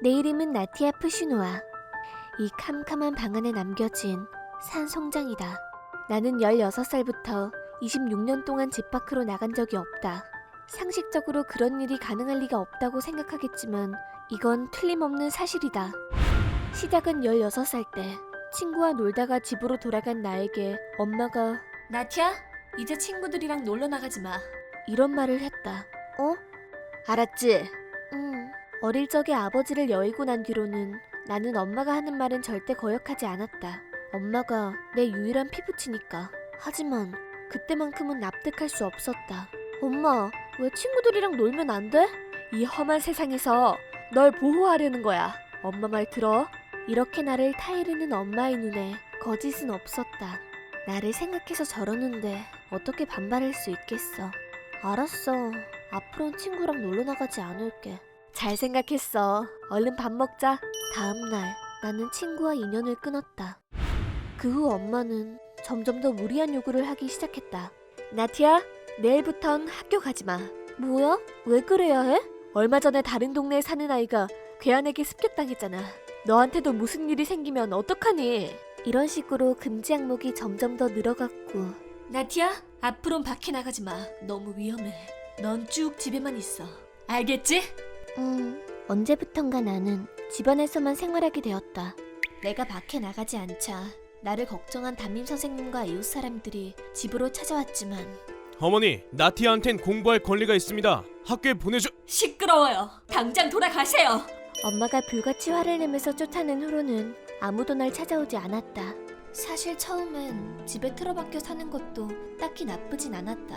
내 이름은 나티아 푸시노아. 이 캄캄한 방 안에 남겨진 산송장이다. 나는 16살부터 26년 동안 집 밖으로 나간 적이 없다. 상식적으로 그런 일이 가능할 리가 없다고 생각하겠지만 이건 틀림없는 사실이다. 시작은 16살 때 친구와 놀다가 집으로 돌아간 나에게 엄마가 나티아, 이제 친구들이랑 놀러 나가지 마. 이런 말을 했다. 어? 알았지? 응. 어릴 적에 아버지를 여의고 난 뒤로는 나는 엄마가 하는 말은 절대 거역하지 않았다. 엄마가 내 유일한 피부치니까. 하지만 그때만큼은 납득할 수 없었다. 엄마, 왜 친구들이랑 놀면 안 돼? 이 험한 세상에서 널 보호하려는 거야. 엄마 말 들어? 이렇게 나를 타이르는 엄마의 눈에 거짓은 없었다. 나를 생각해서 저러는데 어떻게 반발할 수 있겠어. 알았어. 앞으로는 친구랑 놀러 나가지 않을게. 잘 생각했어. 얼른 밥 먹자. 다음날 나는 친구와 인연을 끊었다. 그 후 엄마는 점점 더 무리한 요구를 하기 시작했다. 나티아, 내일부턴 학교 가지 마. 뭐야? 왜 그래야 해? 얼마 전에 다른 동네에 사는 아이가 괴한에게 습격당했잖아. 너한테도 무슨 일이 생기면 어떡하니? 이런 식으로 금지 항목이 점점 더 늘어갔고. 나티아, 앞으론 밖에 나가지 마. 너무 위험해. 넌 쭉 집에만 있어. 알겠지? 언제부턴가 나는 집안에서만 생활하게 되었다. 내가 밖에 나가지 않자 나를 걱정한 담임 선생님과 이웃 사람들이 집으로 찾아왔지만 어머니, 나티아한텐 공부할 권리가 있습니다. 학교에 보내줘. 시끄러워요. 당장 돌아가세요. 엄마가 불같이 화를 내면서 쫓아낸 후로는 아무도 날 찾아오지 않았다. 사실 처음엔 집에 틀어박혀 사는 것도 딱히 나쁘진 않았다.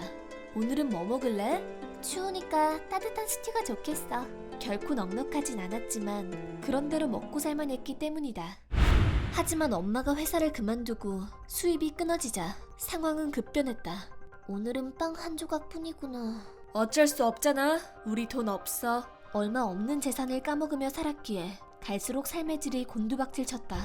오늘은 뭐 먹을래? 추우니까 따뜻한 스티가 좋겠어. 결코 넉넉하진 않았지만 그런대로 먹고 살만 했기 때문이다. 하지만 엄마가 회사를 그만두고 수입이 끊어지자 상황은 급변했다. 오늘은 빵 한 조각뿐이구나. 어쩔 수 없잖아. 우리 돈 없어. 얼마 없는 재산을 까먹으며 살았기에 갈수록 삶의 질이 곤두박질 쳤다.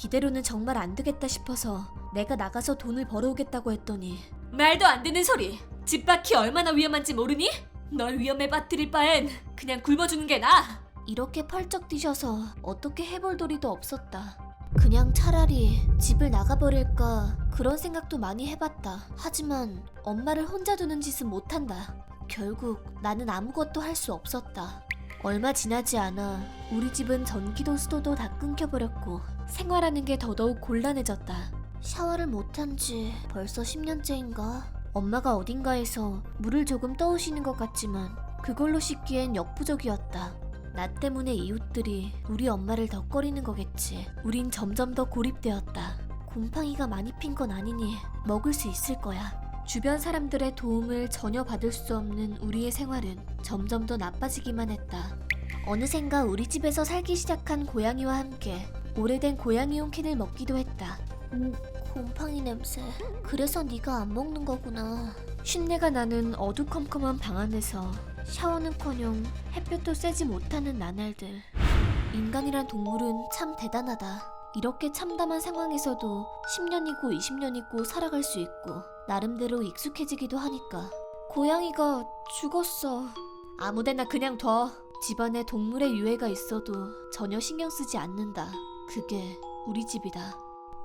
이대로는 정말 안 되겠다 싶어서 내가 나가서 돈을 벌어오겠다고 했더니 말도 안 되는 소리. 집 밖이 얼마나 위험한지 모르니? 널 위험에 빠뜨릴 바엔 그냥 굶어주는 게 나아. 이렇게 펄쩍 뛰셔서 어떻게 해볼 도리도 없었다. 그냥 차라리 집을 나가버릴까 그런 생각도 많이 해봤다. 하지만 엄마를 혼자 두는 짓은 못한다. 결국 나는 아무것도 할 수 없었다. 얼마 지나지 않아 우리 집은 전기도 수도도 다 끊겨버렸고 생활하는 게 더더욱 곤란해졌다. 샤워를 못한 지 벌써 10년째인가? 엄마가 어딘가에서 물을 조금 떠오시는 것 같지만 그걸로 씻기엔 역부족이었다. 나 때문에 이웃들이 우리 엄마를 덕거리는 거겠지. 우린 점점 더 고립되었다. 곰팡이가 많이 핀 건 아니니 먹을 수 있을 거야. 주변 사람들의 도움을 전혀 받을 수 없는 우리의 생활은 점점 더 나빠지기만 했다. 어느샌가 우리 집에서 살기 시작한 고양이와 함께 오래된 고양이용 캔을 먹기도 했다. 곰팡이 냄새. 그래서 네가 안 먹는 거구나. 쉰내가 나는 어두컴컴한 방 안에서 샤워는커녕 햇볕도 쐬지 못하는 나날들. 인간이란 동물은 참 대단하다. 이렇게 참담한 상황에서도 10년이고 20년이고 살아갈 수 있고 나름대로 익숙해지기도 하니까. 고양이가 죽었어. 아무데나 그냥 둬. 집안에 동물의 유해가 있어도 전혀 신경 쓰지 않는다. 그게 우리 집이다.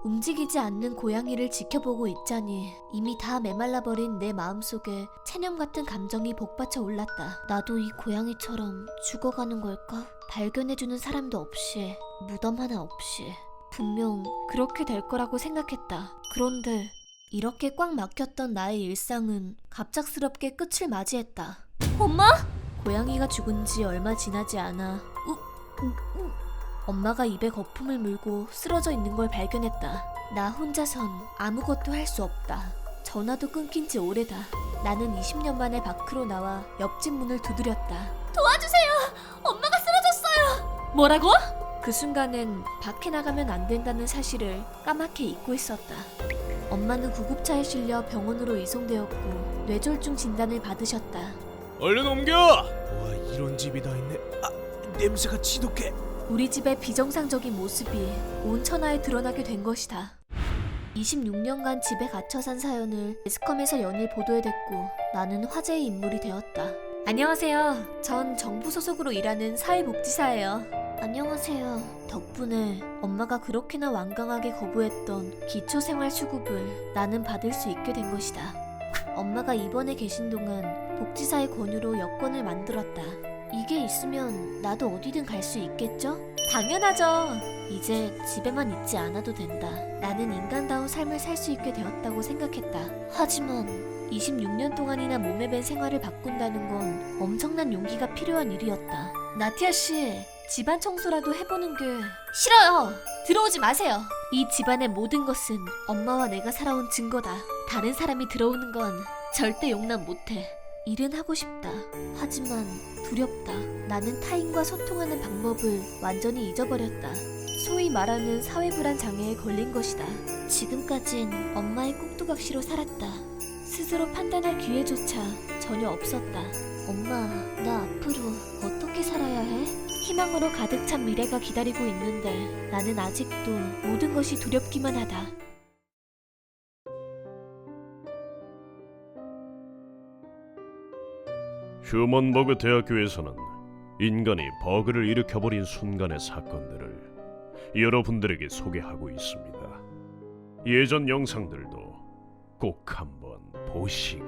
움직이지 않는 고양이를 지켜보고 있자니 이미 다 메말라버린 내 마음속에 체념 같은 감정이 복받쳐 올랐다. 나도 이 고양이처럼 죽어가는 걸까? 발견해주는 사람도 없이, 무덤 하나 없이. 분명 그렇게 될 거라고 생각했다. 그런데 이렇게 꽉 막혔던 나의 일상은 갑작스럽게 끝을 맞이했다. 엄마? 고양이가 죽은 지 얼마 지나지 않아 엄마가 입에 거품을 물고 쓰러져 있는 걸 발견했다. 나 혼자선 아무것도 할 수 없다. 전화도 끊긴 지 오래다. 나는 20년 만에 밖으로 나와 옆집 문을 두드렸다. 도와주세요. 엄마가 쓰러졌어요. 뭐라고? 그 순간엔 밖에 나가면 안 된다는 사실을 까맣게 잊고 있었다. 엄마는 구급차에 실려 병원으로 이송되었고 뇌졸중 진단을 받으셨다. 얼른 옮겨! 와, 이런 집이 다 있네. 아, 냄새가 지독해. 우리 집의 비정상적인 모습이 온 천하에 드러나게 된 것이다. 26년간 집에 갇혀 산 사연을 매스컴에서 연일 보도해댔고 나는 화제의 인물이 되었다. 안녕하세요. 전 정부 소속으로 일하는 사회복지사예요. 안녕하세요. 덕분에 엄마가 그렇게나 완강하게 거부했던 기초생활수급을 나는 받을 수 있게 된 것이다. 엄마가 입원해 계신 동안 복지사의 권유로 여권을 만들었다. 이게 있으면 나도 어디든 갈 수 있겠죠? 당연하죠. 이제 집에만 있지 않아도 된다. 나는 인간다운 삶을 살 수 있게 되었다고 생각했다. 하지만 26년 동안이나 몸에 밴 생활을 바꾼다는 건 엄청난 용기가 필요한 일이었다. 나티아 씨, 집안 청소라도 해보는 게... 싫어요! 들어오지 마세요! 이 집안의 모든 것은 엄마와 내가 살아온 증거다. 다른 사람이 들어오는 건 절대 용납 못해. 일은 하고 싶다. 하지만 두렵다. 나는 타인과 소통하는 방법을 완전히 잊어버렸다. 소위 말하는 사회불안 장애에 걸린 것이다. 지금까진 엄마의 꼭두각시로 살았다. 스스로 판단할 기회조차 전혀 없었다. 엄마, 나 앞으로 어떻게 살아야 해? 희망으로 가득 찬 미래가 기다리고 있는데 나는 아직도 모든 것이 두렵기만 하다. 휴먼버그 대학교에서는 인간이 버그를 일으켜버린 순간의 사건들을 여러분들에게 소개하고 있습니다. 예전 영상들도 꼭 한번 보시기